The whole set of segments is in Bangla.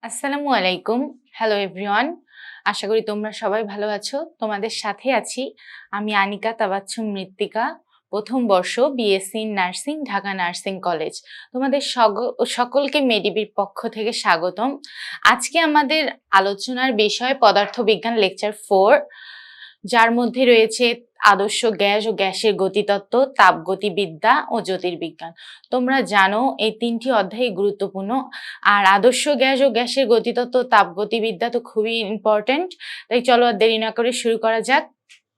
আসসালামু আলাইকুম। Hello everyone. আশা করি তোমরা সবাই ভালো আছো। তোমাদের সাথে আছি আমি আনিকা তাবাচ্ছুম মৃত্তিকা, প্রথম বর্ষ BSc nursing, Dhaka nursing college. তোমাদের সকলকে মেডিবির পক্ষ থেকে স্বাগতম। আজকে আমাদের আলোচনার বিষয় পদার্থবিজ্ঞান লেকচার 4, যার মধ্যে রয়েছে আদর্শ গ্যাস ও গ্যাসের গতিতত্ত্ব, তাপগতিবিদ্যা ও জ্যোতির্বিজ্ঞান। তোমরা জানো এই তিনটি অধ্যায় গুরুত্বপূর্ণ। আর আদর্শ গ্যাস ও গ্যাসের গতিতত্ত্ব, তাপগতিবিদ্যা তো খুবই ইম্পর্টেন্ট। তাই চলো আর দেরি না করে শুরু করা যাক।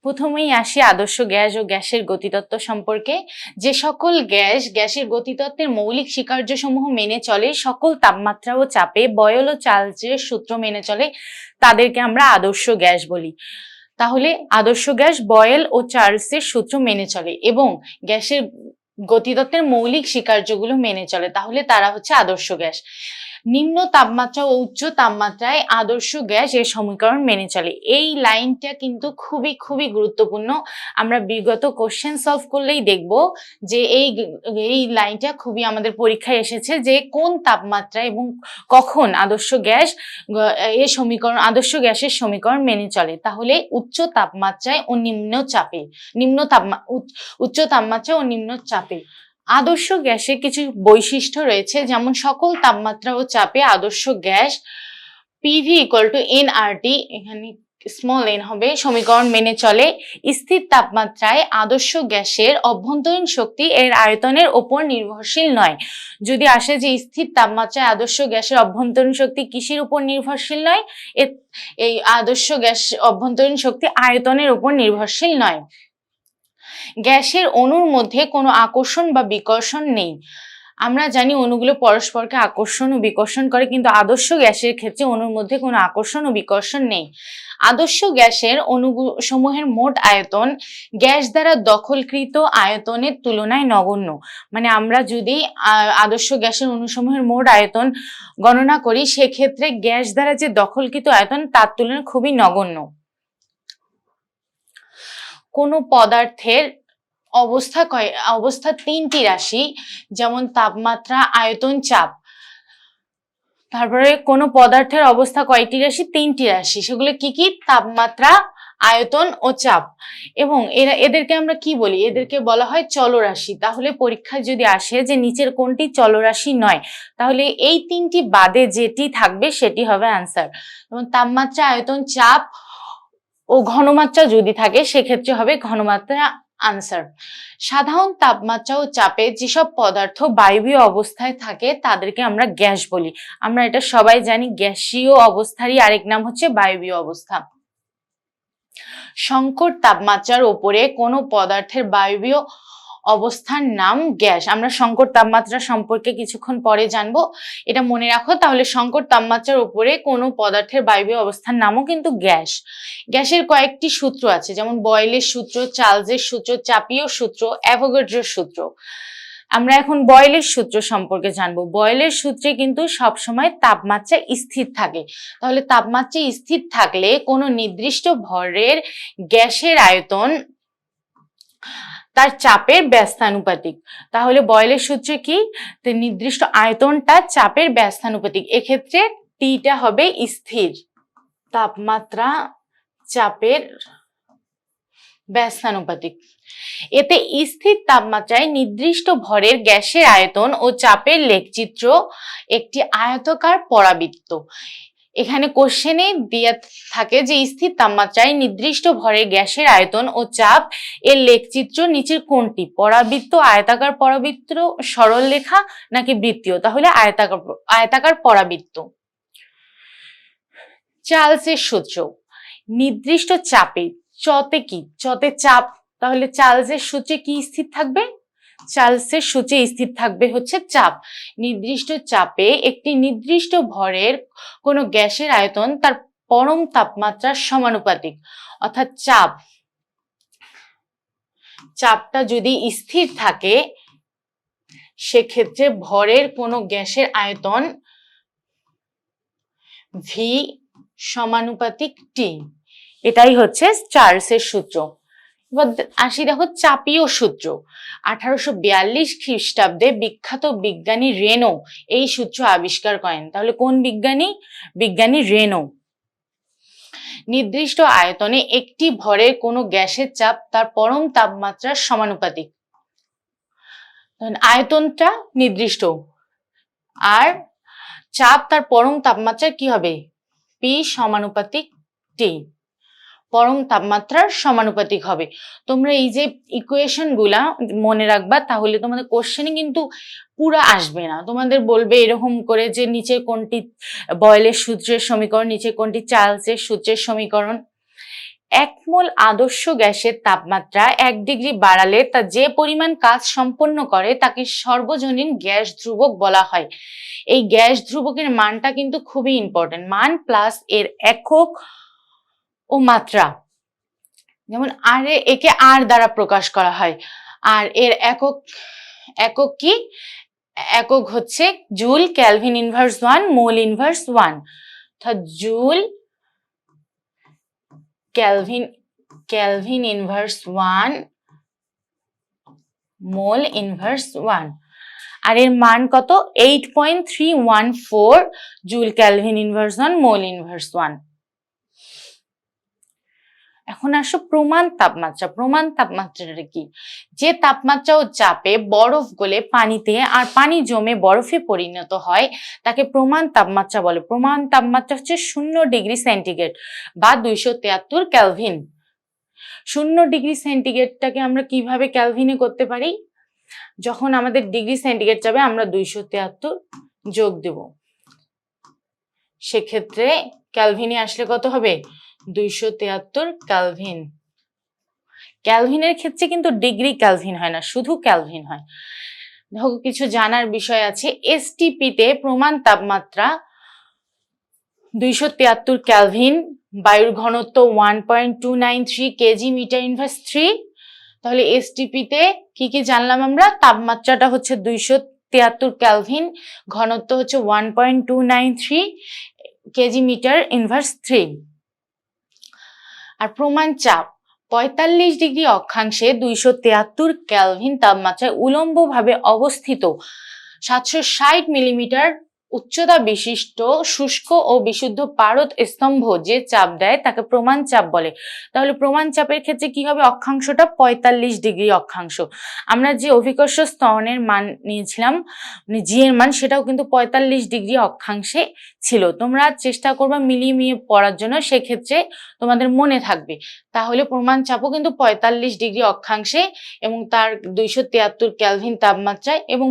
প্রথমেই আসি আদর্শ গ্যাস ও গ্যাসের গতিতত্ত্ব সম্পর্কে। যে সকল গ্যাস গ্যাসের গতিতত্ত্বের মৌলিক স্বীকার্যসমূহ মেনে চলে, সকল তাপমাত্রা ও চাপে বয়েল ও চার্লসের সূত্র মেনে চলে, তাদেরকে আমরা আদর্শ গ্যাস বলি। তাহলে আদর্শ গ্যাস বয়েল ও চার্লসের সূত্র মেনে চলে এবং গ্যাসের গতিতত্ত্বের মৌলিক স্বীকার্যগুলো মেনে চলে, তাহলে তারা হচ্ছে আদর্শ গ্যাস। নিম্ন তাপমাত্রা ও উচ্চ তাপমাত্রায় আদর্শ গ্যাস এর সমীকরণ মেনে চলে। এই লাইনটা কিন্তু খুবই খুবই গুরুত্বপূর্ণ। আমরা বিগত কোশ্চেন সলভ করলেই দেখব যে এই লাইনটা খুবই আমাদের পরীক্ষায় এসেছে, যে কোন তাপমাত্রা এবং কখন আদর্শ গ্যাস এর সমীকরণ, আদর্শ গ্যাসের সমীকরণ মেনে চলে। তাহলে উচ্চ তাপমাত্রায় ও নিম্ন চাপে, উচ্চ তাপমাত্রা ও নিম্ন চাপে আদর্শ গ্যাসের কিছু বৈশিষ্ট্য রয়েছে, যেমন সকল তাপমাত্রা ও চাপে আদর্শ গ্যাস PV = nRT, এখানে স্মল n হবে, সমীকরণ মেনে চলে। স্থির তাপমাত্রায় আদর্শ গ্যাসের অভ্যন্তরীণ শক্তি এর আয়তনের ওপর নির্ভরশীল নয়। যদি আসে যে স্থির তাপমাত্রায় আদর্শ গ্যাসের অভ্যন্তরীণ শক্তি কিসের উপর নির্ভরশীল নয়, এই আদর্শ গ্যাস অভ্যন্তরীণ শক্তি আয়তনের উপর নির্ভরশীল নয়। গ্যাসের অণুর মধ্যে কোনো আকর্ষণ বা বিকর্ষণ নেই। আমরা জানি অণুগুলো পরস্পরকে আকর্ষণ ও বিকর্ষণ করে, কিন্তু আদর্শ গ্যাসের ক্ষেত্রে অণুর মধ্যে কোনো আকর্ষণ ও বিকর্ষণ নেই। আদর্শ গ্যাসের অণুসমূহের মোট আয়তন গ্যাস দ্বারা দখলকৃত আয়তনের তুলনায় নগণ্য। মানে আমরা যদি আদর্শ গ্যাসের অণুসমূহের মোট আয়তন গণনা করি, সেক্ষেত্রে গ্যাস দ্বারা যে দখলকৃত আয়তন তার তুলনায় খুবই নগণ্য। কোনো পদার্থের অবস্থা তিনটি রাশি, যেমন তাপমাত্রা, আয়তন, চাপ। তারপরে কোনো পদার্থের অবস্থা কয়টি রাশি? তিনটি রাশি। সেগুলো কি কি? তাপমাত্রা, আয়তন ও চাপ। এবং এদেরকে আমরা কি বলি? এদেরকে বলা হয় চলরাশি। তাহলে পরীক্ষায় যদি আসে যে নিচের কোনটি চলরাশি নয়, তাহলে এই তিনটি বাদে যেটি থাকবে সেটি হবে আনসার। যেমন তাপমাত্রা, আয়তন, চাপ ও ঘনমাত্রা যদি থাকে, সেক্ষেত্রে হবে ঘনমাত্রা আনসার। সাধারণ তাপমাত্রা ও চাপে যেসব পদার্থ বায়বীয় অবস্থায় থাকে তাদেরকে আমরা গ্যাস বলি। আমরা এটা সবাই জানি, গ্যাসীয় অবস্থারই আরেক নাম হচ্ছে বায়বীয় অবস্থা। সংকট তাপমাত্রার উপরে কোনো পদার্থের বায়বীয় অবস্থার নাম গ্যাস। আমরা সংকট তাপমাত্রা সম্পর্কে কিছুক্ষণ পরে জানবো, এটা মনে রাখো। তাহলে সংকট তাপমাত্রার উপরে কোনো পদার্থের বায়বীয় অবস্থার নামও কিন্তু গ্যাস। গ্যাসের কয়েকটি সূত্র আছে, যেমন বয়েলের সূত্র, চার্লসের সূত্র, চাপীয় সূত্র, অ্যাভোগাড্রোর সূত্র। আমরা এখন বয়েলের সূত্র সম্পর্কে জানবো। বয়েলের সূত্রে কিন্তু সবসময় তাপমাত্রা স্থির থাকে। তাহলে তাপমাত্রা স্থির থাকলে কোনো নির্দিষ্ট ভরের গ্যাসের আয়তন তার চাপের ব্যস্তানুপাতিক। তাহলে বয়েলের সূত্রে কি? নির্দিষ্ট আয়তনটা চাপের ব্যস্তানুপাতিক। এক্ষেত্রে টিটা হবে স্থির, তাপমাত্রা চাপের ব্যস্তানুপাতিক। এতে স্থির তাপমাত্রায় নির্দিষ্ট ভরের গ্যাসের আয়তন ও চাপের লেখচিত্র একটি আয়তাকার পরাবৃত্ত। এখানে কোশ্চেনে দেয়া থাকে যে স্থির তাপমাত্রায় নির্দিষ্ট ভরের গ্যাসের আয়তন ও চাপ এর লেখচিত্র নিচের কোনটি? পরাবৃত্ত, আয়তাকার পরাবৃত্ত, সরল রেখা নাকি বৃত্তীয়? তাহলে আয়তাকার পরাবৃত্ত। চার্লসের সূত্র। নির্দিষ্ট চাপে, চতে কি? চতে চাপ। তাহলে চার্লসের সূত্রে কি স্থির থাকবে? চার্লসের সূত্রে স্থির থাকবে হচ্ছে চাপ। নির্দিষ্ট চাপে একটি নির্দিষ্ট ভরের কোনো গ্যাসের আয়তন তার পরম তাপমাত্রার সমানুপাতিক। অর্থাৎ চাপটা যদি স্থির থাকে, সেক্ষেত্রে ভরের কোনো গ্যাসের আয়তন V = T। এটাই হচ্ছে চার্লসের সূত্র। এবার আসি দেখো চাপীয় সূত্র। 1842 খ্রিস্টাব্দে বিখ্যাত বিজ্ঞানী রেনো এই সূত্র আবিষ্কার করেন। তাহলে কোন বিজ্ঞানী? বিজ্ঞানী রেনো। নির্দিষ্ট আয়তনে একটি ভরের কোনো গ্যাসের চাপ তার পরম তাপমাত্রার সমানুপাতিক। আয়তনটা নির্দিষ্ট আর চাপ তার পরম তাপমাত্রার কি হবে? পি সমানুপাতিক টি, পরম তাপমাত্রার সমানুপাতিক হবে। তোমরা এই যে ইকুয়েশন গুলা মনে রাখবা, তাহলে তোমাদের কোশ্চেনে কিন্তু পুরা আসবে না। তোমাদের বলবে এরকম করে যে নিচে কোনটি বয়েলের সূত্রের সমীকরণ, নিচে কোনটি চার্লসের সূত্রের সমীকরণ। এক মোল আদর্শ গ্যাসের তাপমাত্রা 1 ডিগ্রি বাড়ালে তা যে পরিমাণ কাজ সম্পন্ন করে তাকে সর্বজনীন গ্যাস ধ্রুবক বলা হয়। এই গ্যাস ধ্রুবকের মানটা কিন্তু খুবই ইম্পর্টেন্ট, মান প্লাস এর একক ও মাত্রা। যেমন আর একে আর দ্বারা প্রকাশ করা হয়, আর এর একক কি? একক হচ্ছে joule, kelvin inverse 1, mole inverse 1। অর্থাৎ joule, kelvin inverse 1, mole inverse 1। আর এর মান কত? 8.314 joule kelvin inverse 1, mole inverse 1। এখন আসো প্রমাণ তাপমাত্রা। প্রমাণ তাপমাত্রাটা কি? যে তাপমাত্রা ও চাপে বরফ গলে পানিতে আর পানি জমে বরফে পরিণত হয় তাকে প্রমাণ তাপমাত্রা বলে। প্রমাণ তাপমাত্রা হচ্ছে 0 ডিগ্রি সেন্টিগ্রেড বা 273 কেলভিন। 0 ডিগ্রি সেন্টিগ্রেডটাকে আমরা কিভাবে ক্যালভিনে করতে পারি? যখন আমাদের ডিগ্রি সেন্টিগ্রেড যাবে আমরা 273 যোগ দেব, সেক্ষেত্রে ক্যালভিনে আসলে কত হবে? 273 ক্যালভিন। ক্যালভিনের ক্ষেত্রে কিন্তু ডিগ্রি ক্যালভিন হয় না, শুধু ক্যালভিন হয়। দেখো কিছু জানার বিষয় আছে। এসটিপি তে প্রমাণ তাপমাত্রা 273 ক্যালভিন, বায়ুর ঘনত্ব 1.293 কেজি মিটার ইনভার্স 3। তাহলে এসটিপি তে কি কি জানলাম আমরা? তাপমাত্রাটা হচ্ছে 273 ক্যালভিন, ঘনত্ব হচ্ছে 1.293 কেজি মিটার ইনভার্স 3। আর প্রমাণ চাপ 45 ডিগ্রি অক্ষাংশে 273 ক্যালভিন তাপমাত্রায় উলম্বভাবে অবস্থিত 760 মিলিমিটার উচ্চতা বিশিষ্ট শুষ্ক ও বিশুদ্ধ পারদ স্তম্ভ যে চাপ দেয় তাকে প্রমাণ চাপ বলে। তাহলে প্রমাণ চাপের ক্ষেত্রে কি হবে? অক্ষাংশটা 45 ডিগ্রি অক্ষাংশ। আমরা যে অভিকর্ষ স্তরণের মান নিয়েছিলাম, জি এর মান, সেটাও কিন্তু 45 ডিগ্রি অক্ষাংশে ছিল। তোমরা চেষ্টা করবা মিলিয়ে পড়ার জন্য, সেক্ষেত্রে তোমাদের মনে থাকবে। তাহলে প্রমাণ চাপও কিন্তু 45 ডিগ্রি অক্ষাংশে এবং তার 273 ক্যালভিন তাপমাত্রায়, এবং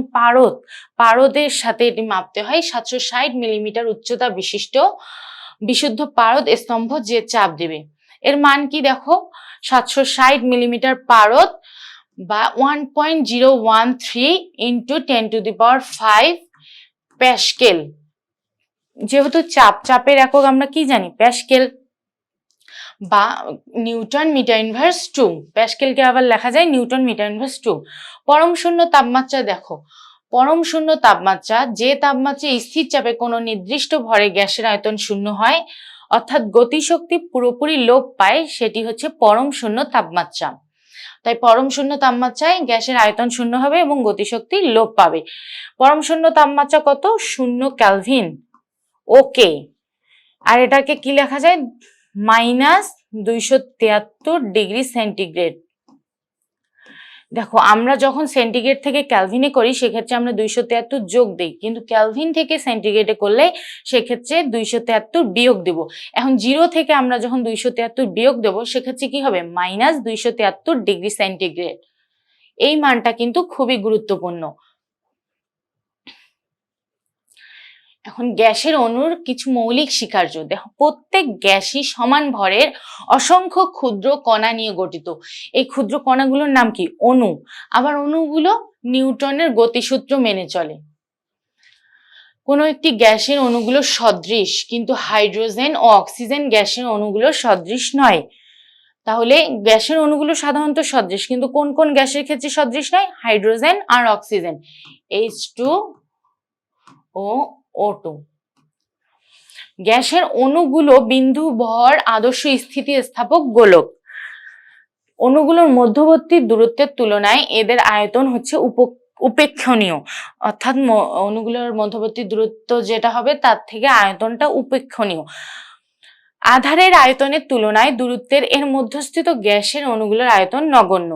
পারদের সাথে এটি মাপতে হয় 760 মিলিমিটার উচ্চতা বিশিষ্ট বিশুদ্ধ পারদ স্তম্ভ যে চাপ দেবে। এর মান কি দেখো? 760 মিলিমিটার পারদ বা 1.013 ইন্টু 10⁵ প্যাসকেল। যেহেতু চাপের একক আমরা কি জানি? প্যাসকেল বা নিউটন মিটার ইনভার্স 2। প্যাসকেলকে আবার লেখা যায় নিউটন মিটার ইনভার্স 2। পরম শূন্য তাপমাত্রা দেখো। পরম শূন্য তাপমাত্রা যে তাপমাত্রা স্থির চাপে কোনো নির্দিষ্ট ভরে গ্যাসের আয়তন শূন্য হয়, অর্থাৎ গতিশক্তি পুরোপুরি লোপ পায়, সেটি হচ্ছে পরম শূন্য তাপমাত্রা। তাই পরম শূন্য তাপমাত্রায় গ্যাসের আয়তন শূন্য হবে এবং গতিশক্তি লোপ পাবে। পরম শূন্য তাপমাত্রা কত? 0 ক্যালভিন। ওকে। আর এটাকে কি লেখা যায়? -273 ডিগ্রি সেন্টিগ্রেড। দেখো আমরা যখন সেন্টিগ্রেড থেকে ক্যালভিনে করি সেক্ষেত্রে আমরা 273 যোগ দিই, কিন্তু ক্যালভিন থেকে সেন্টিগ্রেডে করলে সেক্ষেত্রে 273 বিয়োগ দেব। এখন 0 থেকে আমরা যখন 273 বিয়োগ দেব সেক্ষেত্রে কি হবে? -273 ডিগ্রি সেন্টিগ্রেড। এই মানটা কিন্তু খুবই গুরুত্বপূর্ণ। এখন গ্যাসের অণুর কিছু মৌলিক স্বীকার্য দেখো। প্রত্যেক গ্যাসই সমান ভরের অসংখ্য ক্ষুদ্র কণা নিয়ে গঠিত। এই ক্ষুদ্র কণাগুলোর নাম কি? অণু। আবার অণুগুলো নিউটনের গতিসূত্র মেনে চলে। কোনো একটি গ্যাসের অণুগুলো সদৃশ, কিন্তু হাইড্রোজেন ও অক্সিজেন গ্যাসের অণুগুলো সদৃশ নয়। তাহলে গ্যাসের অণুগুলো সাধারণত সদৃশ, কিন্তু কোন কোন গ্যাসের ক্ষেত্রে সদৃশ নয়? হাইড্রোজেন আর অক্সিজেন, H2 ও O2। গ্যাসের অণুগুলো বিন্দু ভর আদর্শ স্থিতিস্থাপক গোলক। অণুগুলোর মধ্যবর্তী দূরত্বের তুলনায় এদের আয়তন হচ্ছে উপেক্ষণীয়, অর্থাৎ অণুগুলোর মধ্যবর্তী দূরত্ব যেটা হবে তার থেকে আয়তনটা উপেক্ষণীয়। আধারের আয়তনের তুলনায় দূরত্বের এর মধ্যস্থিত গ্যাসের অণুগুলোর আয়তন নগণ্য,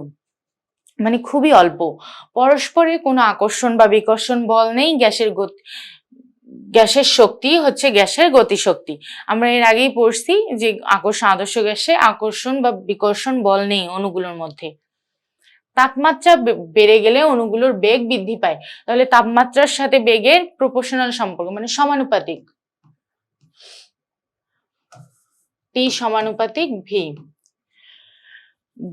মানে খুবই অল্প। পরস্পরের কোনো আকর্ষণ বা বিকর্ষণ বল নেই। গ্যাসের শক্তি হচ্ছে গ্যাসের গতিশক্তি। আমরা এর আগেই পড়ছি যে আদর্শ গ্যাসে আকর্ষণ বা বিকর্ষণ বল নেই অণুগুলোর মধ্যে। তাপমাত্রা বেড়ে গেলে অণুগুলোর বেগ বৃদ্ধি পায়, তাহলে তাপমাত্রার সাথে বেগের প্রপোর্শনাল সম্পর্ক, মানে সমানুপাতিক, টি সমানুপাতিক ভি।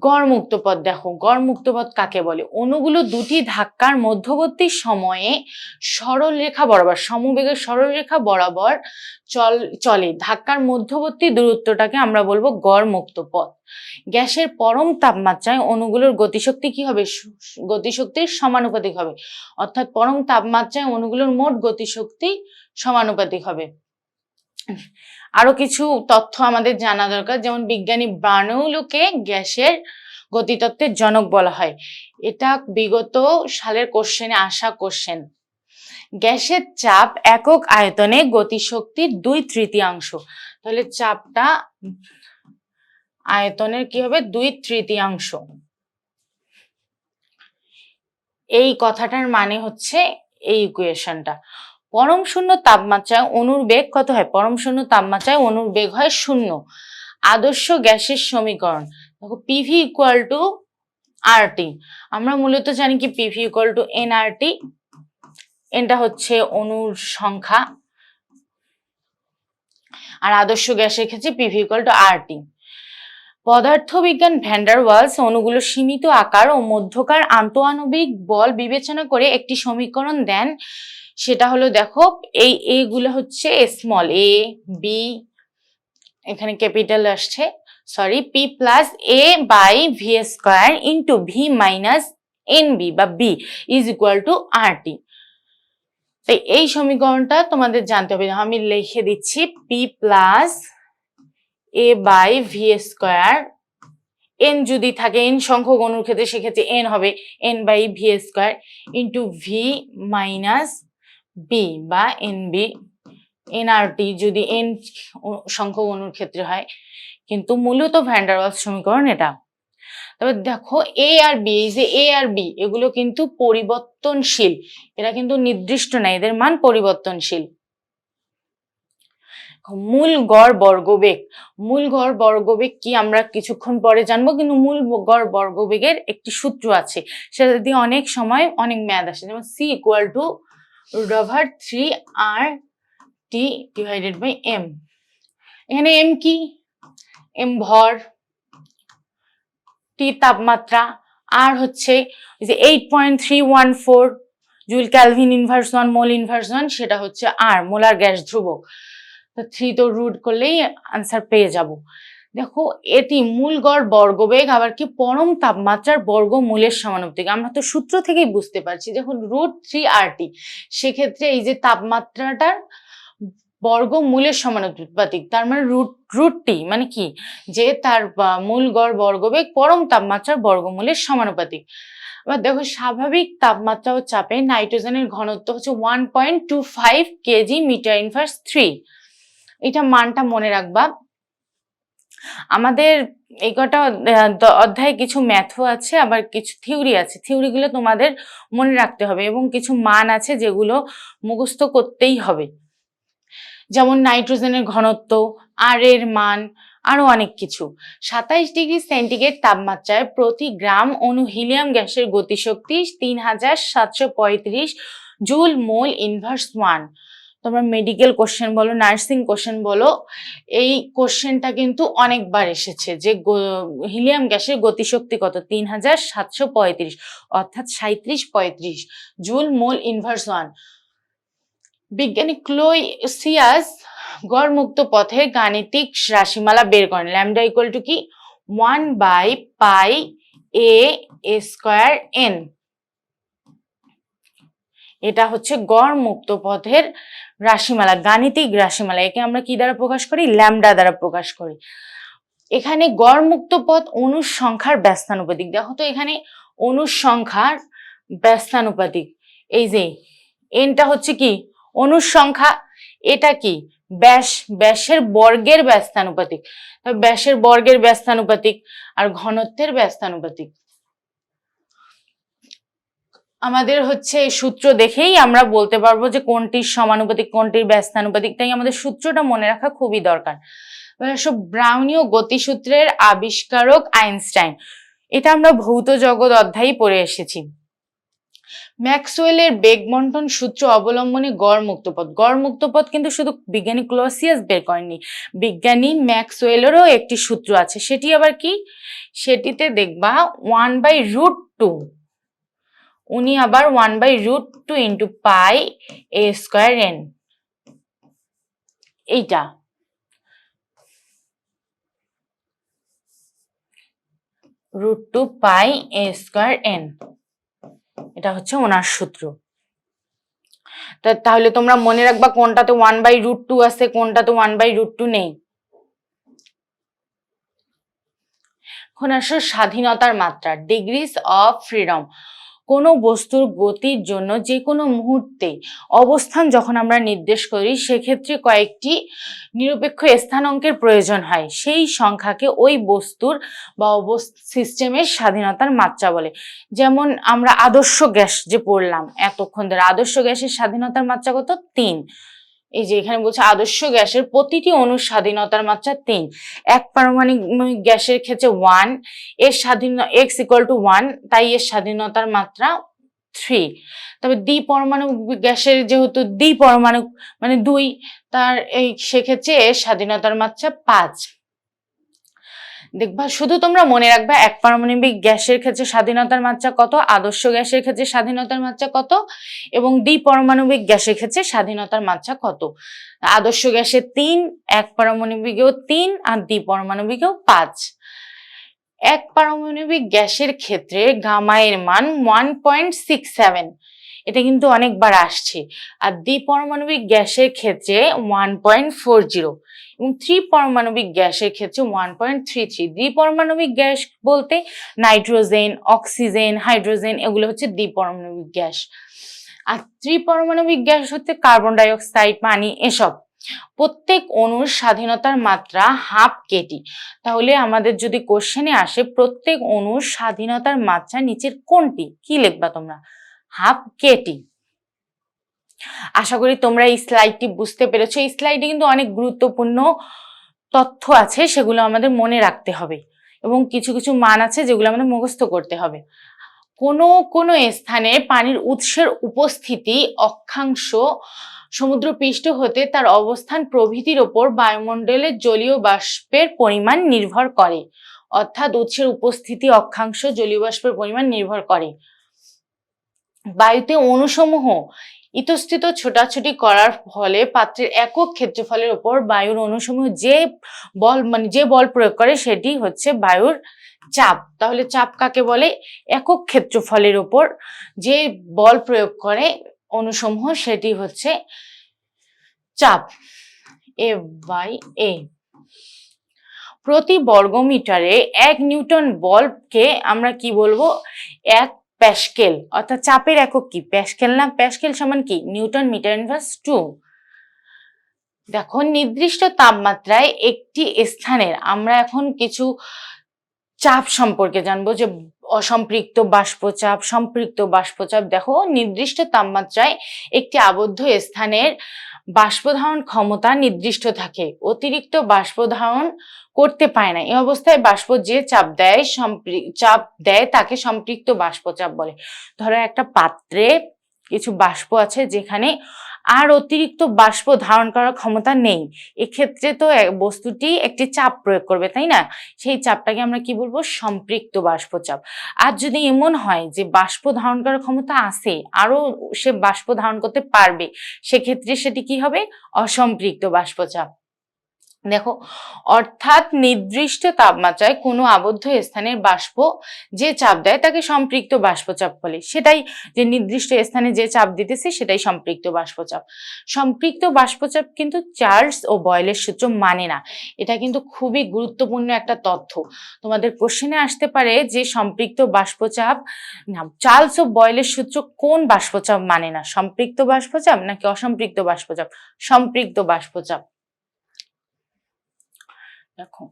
গড় মুক্ত পথ দেখো, গড় মুক্ত পথ কাকে বলে? অণুগুলো দুটি ধাক্কার মধ্যবর্তী সময়ে সরল রেখা বরাবর, সমবেগের সরল রেখা বরাবর চলে। ধাক্কার মধ্যবর্তী দূরত্বটাকে আমরা বলবো গড় মুক্ত পথ। গ্যাসের পরম তাপমাত্রায় অণুগুলোর গতিশক্তি কি হবে? গতিশক্তির সমানুপাতিক হবে, অর্থাৎ পরম তাপমাত্রায় অণুগুলোর মোট গতিশক্তি সমানুপাতিক হবে। আরো কিছু তথ্য আমাদের জানা দরকার, যেমন বিজ্ঞানী বার্নৌলিকে গ্যাসের গতিতত্ত্বের জনক বলা হয়। এটা বিগত সালের কোশ্চেনে আসা কোশ্চেন। গ্যাসের চাপ একক আয়তনে গতিশক্তির 2/3, তাহলে চাপটা আয়তনের কি হবে? 2/3। এই কথাটার মানে হচ্ছে এই ইকুয়েশনটা। পরম শূন্য তাপমাত্রায় অণুর বেগ কত হয়? পরম শূন্য তাপমাত্রায় অণুর বেগ হয় 0। আদর্শ গ্যাসের সমীকরণ দেখো, পিভি ইকুয়াল টু আরটি। আমরা মূলত জানি কি পিভি ইকুয়াল টু এনআরটি। এটা হচ্ছে অণুর সংখ্যা, আর আদর্শ গ্যাসের ক্ষেত্রে পিভি ইকুয়াল টু আরটি। পদার্থবিজ্ঞান ভ্যান ডার ওয়ালস অণুগুলোর সীমিত আকার ও মধ্যকার আন্তঃআণবিক বল বিবেচনা করে একটি সমীকরণ দেন। সেটা হলো, দেখো এই এগুলো হচ্ছে স্মল এ বি, এখানে ক্যাপিটাল আসছে, sorry, P plus A by V square into V minus N B বা B is equal to R T. এই সমীকরণটা তোমাদের জানতে হবে। আমি লিখে দিচ্ছি, P plus A by V square, N যদি থাকে এন সংখ্যক অণুর ক্ষেত্রে সেক্ষেত্রে এন হবে N by V square into V minus B বা এন বি, এনআরটি যদি এন সংখ্যক অণুর ক্ষেত্রে হয়, কিন্তু মূলত ভ্যান ডার ওয়ালস সমীকরণ এটা। তবে দেখো এ আর বি, এই যে এ আর বি এগুলো কিন্তু পরিবর্তনশীল, এরা কিন্তু নির্দিষ্ট না, এদের মান পরিবর্তনশীল। মূল গড় বর্গবেগ, মূল গড় বর্গবেগ কি আমরা কিছুক্ষণ পরে জানবো, কিন্তু মূল গড় বর্গবেগের একটি সূত্র আছে, সেটা দিয়ে অনেক সময় অনেক ম্যাথ আসে, যেমন C equal to √3r T divided by M. এখানে এম কি? এম ভর, টি তাপমাত্রা, আর হচ্ছে যে 8.314 joule kelvin inverse 1 mole inverse 1, সেটা হচ্ছে আর মোলার গ্যাস ধ্রুবক। তো 3 তো রুট করলেই আনসার পেয়ে যাব। দেখো এটি মূল গড় বর্গবেগ আবার কি পরম তাপমাত্রার বর্গমূলের সমানুপাতিক। আমরা তো সূত্র থেকেই বুঝতে পারছি, যখন √3RT, সেক্ষেত্রে এই যে তাপমাত্রাটার বর্গমূলের সমানুপাতিক, তার মানে √T মানে কি, যে তার মূল গড় বর্গবেগ পরম তাপমাত্রার বর্গমূলের সমানুপাতিক। এবার দেখো স্বাভাবিক তাপমাত্রা ও চাপে নাইট্রোজেনের ঘনত্ব হচ্ছে 1.25 কেজি মিটার ইনভার্স 3। এটা মানটা মনে রাখবা। আমাদের এই কটা অধ্যায়ে কিছু ম্যাথও আছে, আবার কিছু থিওরি আছে, থিওরিগুলো তোমাদের মনে রাখতে হবে, এবং কিছু মান আছে যেগুলো মুখস্থ করতেই হবে, যেমন নাইট্রোজেনের ঘনত্ব, আর এর মান, আরো অনেক কিছু। 27 ডিগ্রি সেন্টিগ্রেড তাপমাত্রায় প্রতি গ্রাম অণু হিলিয়াম গ্যাসের গতিশক্তি 3735 জুল মোল ইনভার্স 1। তোমরা মেডিকেল কোশ্চেন বলো, নার্সিং কোশ্চেন বলো, এই কোশ্চেনটা কিন্তু অনেকবার এসেছে যে হিলিয়াম গ্যাসের গতিশক্তি কত, 3735, অর্থাৎ 3735 জুল মোল ইনভার্স 1। বিজ্ঞানী ক্লোসিয়াস গড় মুক্ত পথের গাণিতিক রাশিমালা বের করেন। ল্যামডা ইকুয়াল টু কি 1/πa²n। এটা হচ্ছে গড় মুক্ত পথের রাশিমালা, গাণিতিক রাশিমালা। একে আমরা কি দ্বারা প্রকাশ করি? ল্যামডা দ্বারা প্রকাশ করি। এখানে গড় মুক্ত পথ অণুর সংখ্যার ব্যস্তানুপাতিক। দেখো তো এখানে অণুর সংখ্যার ব্যস্তানুপাতিক, এই যে এনটা হচ্ছে কি অণুর সংখ্যা, এটা কি ব্যাস, ব্যাসের বর্গের ব্যস্তানুপাতিক, ব্যাসের বর্গের ব্যস্তানুপাতিক আর ঘনত্বের ব্যস্তানুপাতিক। আমাদের হচ্ছে সূত্র দেখেই আমরা বলতে পারবো যে কোনটির সমানুপাতিক কোনটির ব্যস্তানুপাতিক, তাই আমাদের সূত্রটা মনে রাখা খুবই দরকার। ব্রাউনীয় গতিসূত্রের আবিষ্কারক আইনস্টাইন, এটা আমরা ভৌত জগৎ অধ্যায়ে পড়ে এসেছি। ম্যাক্সওয়েলের বেগ বন্টন সূত্র অবলম্বনে গড় মুক্ত পথ। গড় মুক্ত পথ কিন্তু শুধু বিজ্ঞানী ক্লসিয়াস বের করেননি, বিজ্ঞানী ম্যাক্সওয়েলেরও একটি সূত্র আছে। সেটি আবার কি? সেটিতে দেখবা 1/√2, উনি আবার 1/√2 ইন্টু পাই এ স্কয়ার এন, এইটা √2 পাই এ স্কয়ার এন, এটা হচ্ছে ওনার সূত্র। তাহলে তোমরা মনে রাখবা কোনটাতে 1/√2 আছে, কোনটাতে 1/√2 নেই। এখন আসো স্বাধীনতার মাত্রা, ডিগ্রিজ অফ ফ্রিডম। কোনো বস্তুর গতির জন্য যে কোনো মুহূর্তে অবস্থান যখন আমরা নির্দেশ করি, সেক্ষেত্রে কয়েকটি নিরপেক্ষ স্থানাঙ্কের প্রয়োজন হয়। সেই সংখ্যাকে ওই বস্তুর বা সিস্টেমের স্বাধীনতার মাত্রা বলে। যেমন আমরা আদর্শ গ্যাস যে পড়লাম এতক্ষণ ধরে, আদর্শ গ্যাসের স্বাধীনতার মাত্রা কত? 3। এই যে এখানে বলছে আদর্শ গ্যাসের প্রতিটি অণুর স্বাধীনতার মাত্রা 3। এক পারমাণবিক গ্যাসের ক্ষেত্রে 1, এর স্বাধীন x = 1, তাই এর স্বাধীনতার মাত্রা 3। তবে দ্বিপরমাণবিক গ্যাসের যেহেতু দ্বিপরমাণু মানে 2, তার এই সেক্ষেত্রে এর স্বাধীনতার মাত্রা 5। দেখবা শুধু তোমরা মনে রাখবে এক পারমাণবিক গ্যাসের ক্ষেত্রে স্বাধীনতার মাত্রা কত, আদর্শ গ্যাসের ক্ষেত্রে স্বাধীনতার মাত্রা কত, এবং দ্বিপরমাণবিক গ্যাসের ক্ষেত্রে স্বাধীনতার মাত্রা কত। আদর্শ গ্যাসে 3, এক পারমাণবিকেও 3 আর দ্বিপরমাণবিকেও 5। এক পারমাণবিক গ্যাসের ক্ষেত্রে গামা এর মান 1.67, এটা কিন্তু অনেকবার আসছে। আর দ্বিপরমাণবিক গ্যাসের ক্ষেত্রে 1.40 এবং ত্রিপরমাণবিক গ্যাসের ক্ষেত্রে 1.33। দ্বিপরমাণবিক গ্যাস বলতে নাইট্রোজেন, অক্সিজেন, হাইড্রোজেন, এগুলো হচ্ছে দ্বিপরমাণবিক গ্যাস। আর ত্রিপরমাণবিক গ্যাস হচ্ছে কার্বন ডাই অক্সাইড, পানি, এসব। প্রত্যেক অণুর স্বাধীনতার মাত্রা হাফ কেটি। তাহলে আমাদের যদি কোশ্চেনে আসে প্রত্যেক অণুর স্বাধীনতার মাত্রা নিচের কোনটি, কি লিখবা তোমরা? Half Katie. আশা করি তোমরা এই স্লাইডটি বুঝতে পেরেছো। এই স্লাইডে কিন্তু অনেক গুরুত্বপূর্ণ তথ্য আছে, সেগুলো আমাদের মনে রাখতে হবে এবং কিছু কিছু মান আছে যেগুলো আমাদের মুখস্থ করতে হবে। কোনো স্থানে পানির উৎসের উপস্থিতি, অক্ষাংশ, সমুদ্রপৃষ্ঠ হতে তার অবস্থান প্রভৃতির ওপর বায়ুমণ্ডলের জলীয় বাষ্পের পরিমাণ নির্ভর করে। অর্থাৎ উৎসের উপস্থিতি, অক্ষাংশ, জলীয় বাষ্পের পরিমাণ নির্ভর করে। বায়ুতে অণুসমূহ ইতস্তত ছোটাছুটি করার ফলে পাত্রের একক ক্ষেত্রফলের উপর বায়ুর অণুসমূহ যে বল প্রয়োগ করে সেটি হচ্ছে বায়ুর চাপ। তাহলে চাপ কাকে বলে? একক ক্ষেত্রফলের উপর যে বল প্রয়োগ করে অণুসমূহ সেটি হচ্ছে চাপ, F/A। প্রতি বর্গমিটারে 1 নিউটন বলকে আমরা কি বলবো? 1 প্যাসকেল। অর্থাৎ চাপের একক কি? প্যাসকেল না? প্যাসকেল সমান কি? Newton metre inverse 2। দেখো নির্দিষ্ট তাপমাত্রায় একটি স্থানের, আমরা এখন কিছু চাপ সম্পর্কে জানবো, যে অসম্পৃক্ত বাষ্পচাপ, সম্পৃক্ত বাষ্পচাপ। দেখো নির্দিষ্ট তাপমাত্রায় একটি আবদ্ধ স্থানের বাষ্প ধারণ ক্ষমতা নির্দিষ্ট থাকে, অতিরিক্ত বাষ্প ধারণ করতে পারে না। এই অবস্থায় বাষ্প যে চাপ দেয় তাকে সম্পৃক্ত বাষ্পচাপ বলে। ধরো একটা পাত্রে কিছু বাষ্প আছে যেখানে আর অতিরিক্ত বাষ্প ধারণ করার ক্ষমতা নেই, এক্ষেত্রে তো বস্তুটি একটি চাপ প্রয়োগ করবে, তাই না? সেই চাপটাকে আমরা কি বলবো? সম্পৃক্ত বাষ্পচাপ। আর যদি এমন হয় যে বাষ্প ধারণ করার ক্ষমতা আছে, আরো সে বাষ্প ধারণ করতে পারবে, সেক্ষেত্রে সেটি কি হবে? অসম্পৃক্ত বাষ্পচাপ। দেখো, অর্থাৎ নির্দিষ্ট তাপমাত্রায় কোনো আবদ্ধ স্থানের বাষ্প যে চাপ দেয় তাকে সম্পৃক্ত বাষ্পচাপ বলে। সেটাই, যে নির্দিষ্ট স্থানে যে চাপ দিতেছে সেটাই সম্পৃক্ত বাষ্পচাপ। সম্পৃক্ত বাষ্পচাপ কিন্তু চার্লস ও বয়েলের সূত্র মানে না। এটা কিন্তু খুবই গুরুত্বপূর্ণ একটা তথ্য। তোমাদের কোশ্চেনে আসতে পারে যে সম্পৃক্ত বাষ্পচাপ না, চার্লস ও বয়েলের সূত্র কোন বাষ্পচাপ মানে না, সম্পৃক্ত বাষ্পচাপ নাকি অসম্পৃক্ত বাষ্পচাপ? সম্পৃক্ত বাষ্পচাপ। দেখো,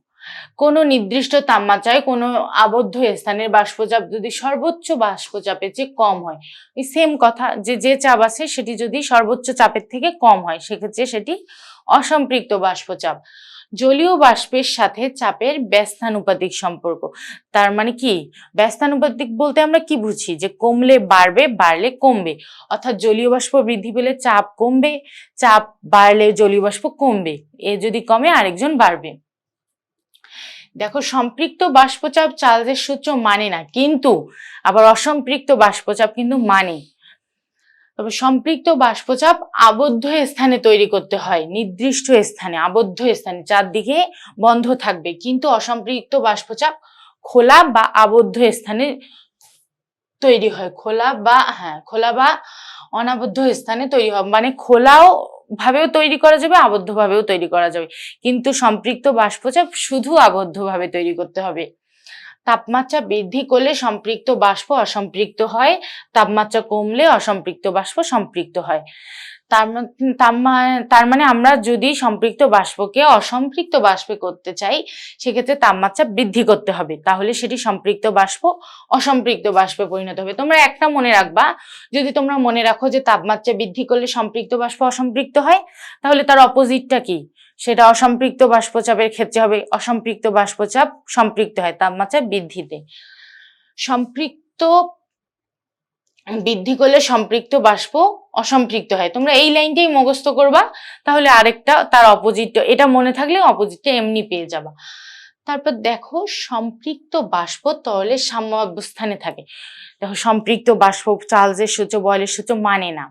কোনো নির্দিষ্ট তাপমাত্রায় কোনো আবদ্ধ স্থানের বাষ্পচাপ যদি সর্বোচ্চ বাষ্পচাপের চেয়ে কম হয়, এই সেম কথা, যে চাপ আছে সেটি যদি সর্বোচ্চ চাপের থেকে কম হয় সেক্ষেত্রে সেটি অসম্পৃক্ত বাষ্পচাপ। জলীয় বাষ্পের সাথে চাপের ব্যস্তানুপাতিক সম্পর্ক। তার মানে কি, ব্যস্তানুপাতিক বলতে আমরা কি বুঝি? যে কমলে বাড়বে, বাড়লে কমবে। অর্থাৎ জলীয় বাষ্প বৃদ্ধি পেলে চাপ কমবে, চাপ বাড়লে জলীয় বাষ্প কমবে। এ যদি কমে আরেকজন বাড়বে। দেখো, সম্পৃক্ত বাষ্পচাপ চার্লসের সূত্র মানে না, কিন্তু আবার অসম্পৃক্ত বাষ্পচাপ কিন্তু মানে। তবে সম্পৃক্ত বাষ্পচাপ আবদ্ধ স্থানে তৈরি করতে হয়, নির্দিষ্ট স্থানে, আবদ্ধ স্থানে, চারদিকে বন্ধ থাকবে। কিন্তু অসম্পৃক্ত বাষ্পচাপ খোলা বা আবদ্ধ স্থানে তৈরি হয়। খোলা বা অনাবদ্ধ স্থানে তৈরি হয়, মানে খোলাও ভাবেও তৈরি করা যাবে, আবদ্ধ ভাবেও তৈরি করা যাবে। কিন্তু সম্পৃক্ত বাষ্পচাপ শুধু আবদ্ধ ভাবে তৈরি করতে হবে। তাপমাত্রা বৃদ্ধি করলে সম্পৃক্ত বাষ্প অসম্পৃক্ত হয়, তাপমাত্রা কমলে অসম্পৃক্ত বাষ্প সম্পৃক্ত হয়। তার মানে আমরা যদি সম্পৃক্ত বাষ্পকে অসম্পৃক্ত বাষ্পে করতে চাই সেক্ষেত্রে তাপমাত্রা বৃদ্ধি করতে হবে, তাহলে সেটি সম্পৃক্ত বাষ্প অসম্পৃক্ত বাষ্পে পরিণত হবে। তোমরা একটা মনে রাখবা, যদি তোমরা মনে রাখো যে তাপমাত্রা বৃদ্ধি করলে সম্পৃক্ত বাষ্প অসম্পৃক্ত হয়, তাহলে তার অপোজিটটা কি? সেটা অসম্পৃক্ত বাষ্পচাপের ক্ষেত্রে হবে অসম্পৃক্ত বাষ্পচাপ সম্পৃক্ত হয় তাপমাত্রা বৃদ্ধিতে। সম্পৃক্ত বৃদ্ধি করলে সম্পৃক্ত বাষ্প অসম্পৃক্ত হয়। তোমরা এই লাইনটাই মুখস্থ করবা, তাহলে আরেকটা তার অপোজিট, এটা মনে থাকলে অপোজিটটা এমনি পেয়ে যাবা। তারপর দেখো, সম্পৃক্ত বাষ্প তরলের সাম্য অবস্থানে থাকে। দেখো, সম্পৃক্ত বাষ্প চার্লসের সূত্র, বয়েলের সূত্র মানে না।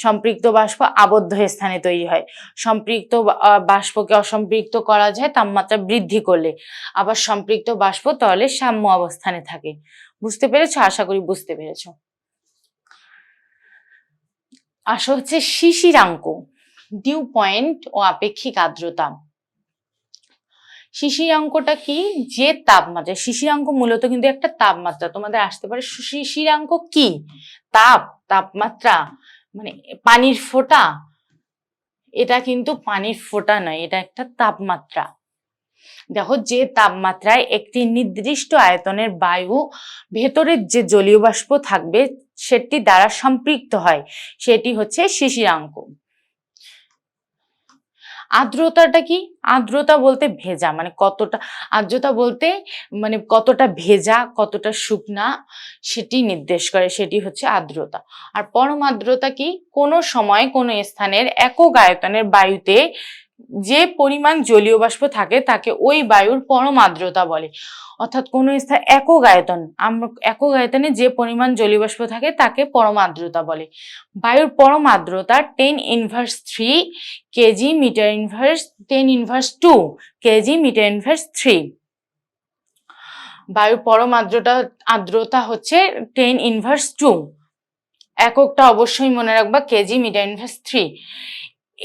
সম্পৃক্ত বাষ্প আবদ্ধ স্থানে তৈরি হয়। সম্পৃক্ত বাষ্পকে অসম্পৃক্ত করা যায় তাপমাত্রা বৃদ্ধি করলে। আবার সম্পৃক্ত বাষ্প তরলের সাম্য অবস্থানে থাকে। বুঝতে পেরেছো? আশা করি বুঝতে পেরেছো। আসা হচ্ছে শিশিরাঙ্ক, ডিউ পয়েন্ট ও আপেক্ষিক আর্দ্রতা। শিশিরাঙ্কটা কি? যে তাপমাত্রা, শিশিরাঙ্ক মূলত কিন্তু একটা তাপমাত্রা। তোমাদের আসতে পারে শিশিরাঙ্ক কি? তাপমাত্রা মানে পানির ফোঁটা? এটা কিন্তু পানির ফোঁটা নয়, এটা একটা তাপমাত্রা। দেখো, যে তাপমাত্রায় একটি নির্দিষ্ট আয়তনের বায়ু ভেতরের যে জলীয় বাষ্প থাকবে সেটি দ্বারা সম্পৃক্ত হয় সেটি হচ্ছে শিশিরাঙ্ক। আর্দ্রতাটা কি? আর্দ্রতা বলতে ভেজা, মানে কতটা, আর্দ্রতা বলতে মানে কতটা ভেজা, কতটা শুকনা সেটি নির্দেশ করে, সেটি হচ্ছে আর্দ্রতা। আর পরম আর্দ্রতা কি? কোনো সময় কোনো স্থানের একক আয়তনের বায়ুতে যে পরিমাণ জলীয় বাষ্প থাকে তাকে ওই বায়ুর পরম আর্দ্রতা বলে। অর্থাৎ কোনো স্থান একক আয়তন, একক আয়তনে যে পরিমাণ জলীয় বাষ্প থাকে তাকে পরম আর্দ্রতা বলে। বায়ুর পরম আর্দ্রতা 10⁻³ KG metre inverse 10⁻² KG metre inverse 3। বায়ুর পরম আর্দ্রতা হচ্ছে 10⁻²। এককটা অবশ্যই মনে রাখবা, কেজি মিটার ইনভার্স 3।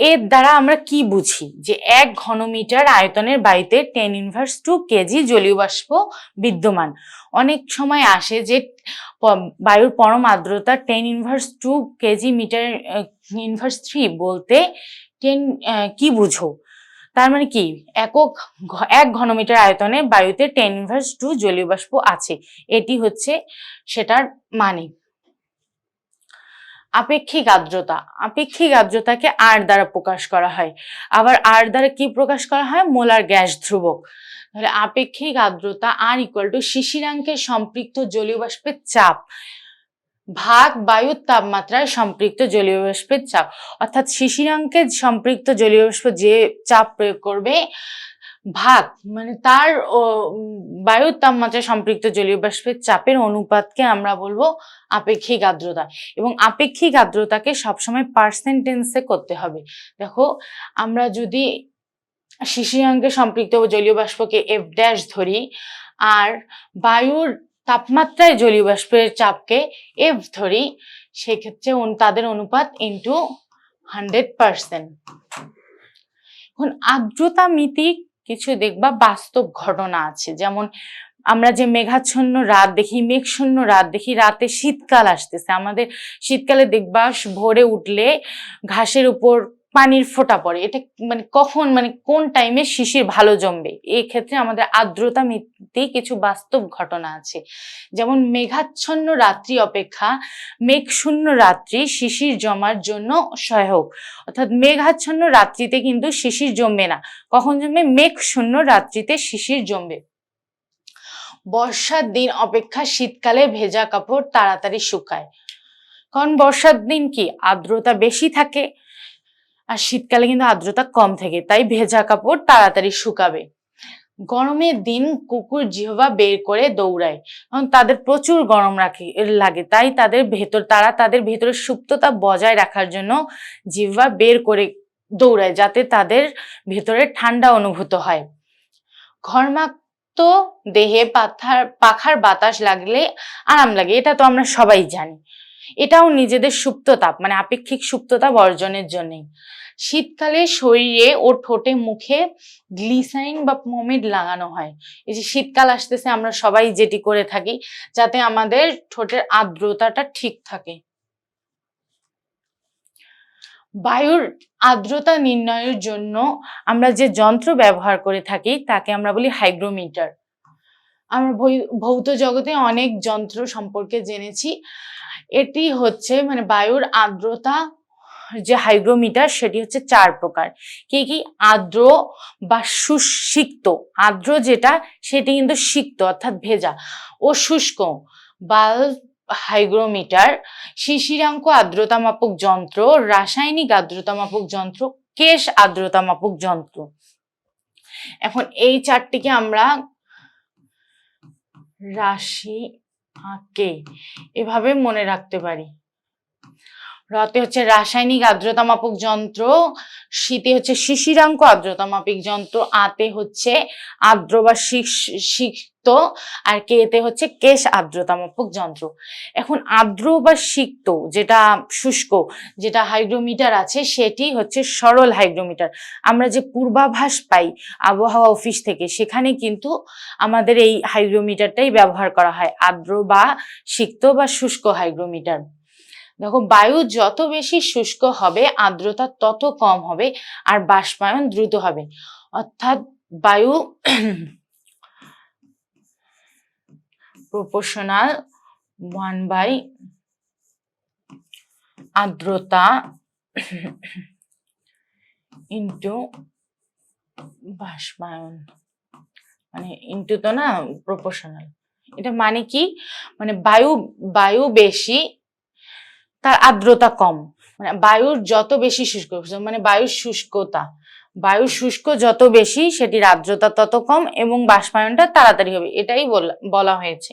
এর দ্বারা আমরা কি বুঝি? যে 1 ঘনমিটার আয়তনের বায়ুতে 10⁻² কেজি জলীয় বাষ্প বিদ্যমান। অনেক সময় আসে যে বায়ুর পরম আর্দ্রতা 10⁻² কেজি মিটার ইনভার্স 3 বলতে 10 কি বুঝো? তার মানে কি, 1 ঘনমিটার আয়তনে বায়ুতে 10⁻² জলীয় বাষ্প আছে, এটি হচ্ছে সেটার মানে। আপেক্ষিক আর্দ্রতা, আপেক্ষিক আর্দ্রতাকে আর দ্বারা প্রকাশ করা হয়। আবার আর দ্বারা কি প্রকাশ করা হয়? মোলার গ্যাস ধ্রুবক। তাহলে আপেক্ষিক আর্দ্রতা আর ইকুয়াল টু শিশিরাঙ্কের সম্পৃক্ত জলীয় বাষ্পের চাপ ভাগ বায়ুর তাপমাত্রায় সম্পৃক্ত জলীয় বাষ্পের চাপ। অর্থাৎ শিশিরাঙ্কে সম্পৃক্ত জলীয় বাষ্প যে চাপ প্রয়োগ করবে ভাগ মানে তার বায়ুর তাপমাত্রায় সম্পৃক্ত জলীয় বাষ্পের চাপের অনুপাতকে আমরা বলবো আপেক্ষিক আর্দ্রতা। এবং আপেক্ষিক আর্দ্রতাকে সবসময় পার্সেন্টেন্সে করতে হবে। দেখো, আমরা যদি শিশিরাঙ্কে সম্পৃক্ত জলীয় বাষ্পকে এফ ড্যাশ ধরি, আর বায়ুর তাপমাত্রায় জলীয় বাষ্পের চাপকে এফ ধরি, সেক্ষেত্রে তাদের অনুপাত ইন্টু 100%। এখন আর্দ্রতা মিতিক কিছু দেখবা বাস্তব ঘটনা আছে, যেমন আমরা যে মেঘাচ্ছন্ন রাত দেখি, মেঘশূন্য রাত দেখি, রাতে শীতকাল আসতেছে, আমাদের শীতকালে দেখবা ভোরে উঠলে ঘাসের উপর পানির ফোঁটা পড়ে, এটা মানে কখন, মানে কোন টাইমে শিশির ভালো জমবে, এই ক্ষেত্রে আমাদের আর্দ্রতা মিতি কিছু বাস্তব ঘটনা আছে। যেমন মেঘাচ্ছন্ন রাত্রি অপেক্ষা মেঘশূন্য রাত্রি শিশির জমার জন্য সহায়ক, অর্থাৎ মেঘাচ্ছন্ন রাত্রিতে কিন্তু শিশির জমবে না, কখন জমবে, মেঘশূন্য রাত্রিতে শিশির জমবে। বর্ষার দিন অপেক্ষা শীতকালে ভেজা কাপড় তাড়াতাড়ি শুকায়, কারণ বর্ষার দিন কি আর্দ্রতা বেশি থাকে, আর শীতকালে কিন্তু আর্দ্রতা কম থাকে, তাই ভেজা কাপড় তাড়াতাড়ি শুকাবে। গরমের দিন কুকুর জিহ্বা বের করে দৌড়ায়, কারণ তাদের প্রচুর গরম লাগে, তাই তারা তাদের ভেতরে সুপ্ততা বজায় রাখার জন্য জিহ্বা বের করে দৌড়ায়, যাতে তাদের ভেতরে ঠান্ডা অনুভূত হয়। ঘর্মাক্ত দেহে পাখার বাতাস লাগলে আরাম লাগে, এটা তো আমরা সবাই জানি, এটাও নিজেদের সুপ্ততাপ মানে আপেক্ষিক সুপ্ততাপ অর্জনের জন্যই। শীতকালে শরীরে ও ঠোঁটে মুখে গ্লিসারিন বা পমেড লাগানো হয়, এই যে শীতকাল আসতেছে আমরা সবাই যেটি করে থাকি, যাতে আমাদের ঠোঁটের আর্দ্রতাটা ঠিক থাকে। বায়ুর আর্দ্রতা নির্ণয়ের জন্য আমরা যে যন্ত্র ব্যবহার করে থাকি তাকে আমরা বলি হাইগ্রোমিটার। আমরা ভৌত জগতে অনেক যন্ত্র সম্পর্কে জেনেছি, এটি হচ্ছে মানে বায়ুর আর্দ্রতা যে হাইগ্রোমিটার সেটি হচ্ছে 4 প্রকার। কি কি? আর্দ্র বা শুষ্ক। আর্দ্র যেটা সেটি কিন্তু সিক্ত অর্থাৎ ভেজা, ও শুষ্ক বাল্ব হাইগ্রোমিটার, শিশিরাঙ্ক আর্দ্রতা মাপক যন্ত্র, রাসায়নিক আর্দ্রতা মাপক যন্ত্র, কেশ আর্দ্রতা মাপক যন্ত্র। এখন এই 4টিকে আমরা রাশি আঁকে এভাবে মনে রাখতে পারি। রতে হচ্ছে রাসায়নিক আর্দ্রতা মাপক যন্ত্র, শীতে হচ্ছে শিশিরাঙ্ক আর্দ্রতা মাপক যন্ত্র, আতে হচ্ছে আর্দ্র বা সিক্ত, আর কেতে হচ্ছে কেশ আর্দ্রতা মাপক যন্ত্র। এখন আর্দ্র বা সিক্ত যেটা শুষ্ক যেটা হাইগ্রোমিটার আছে সেটি হচ্ছে সরল হাইগ্রোমিটার। আমরা যে পূর্বাভাস পাই আবহাওয়া অফিস থেকে সেখানে কিন্তু আমাদের এই হাইগ্রোমিটারটাই ব্যবহার করা হয়, আর্দ্র বা সিক্ত বা শুষ্ক হাইগ্রোমিটার। দেখো, বায়ু যত বেশি শুষ্ক হবে আর্দ্রতা তত কম হবে আর বাষ্পায়ন দ্রুত হবে, অর্থাৎ বায়ু প্রপোর্শনাল 1 আর্দ্রতা ইন্টু বাষ্পায়ন, মানে ইন্টু তো না, প্রপোর্শনাল। এটা মানে কি, মানে বায়ু বেশি তার আর্দ্রতা কম, মানে বায়ুর যত বেশি শুষ্ক, মানে বায়ুর শুষ্কতা, বায়ু শুষ্ক যত বেশি সেটির আর্দ্রতা তত কম এবং বাষ্পায়নটা তাড়াতাড়ি হবে, এটাই বলা হয়েছে।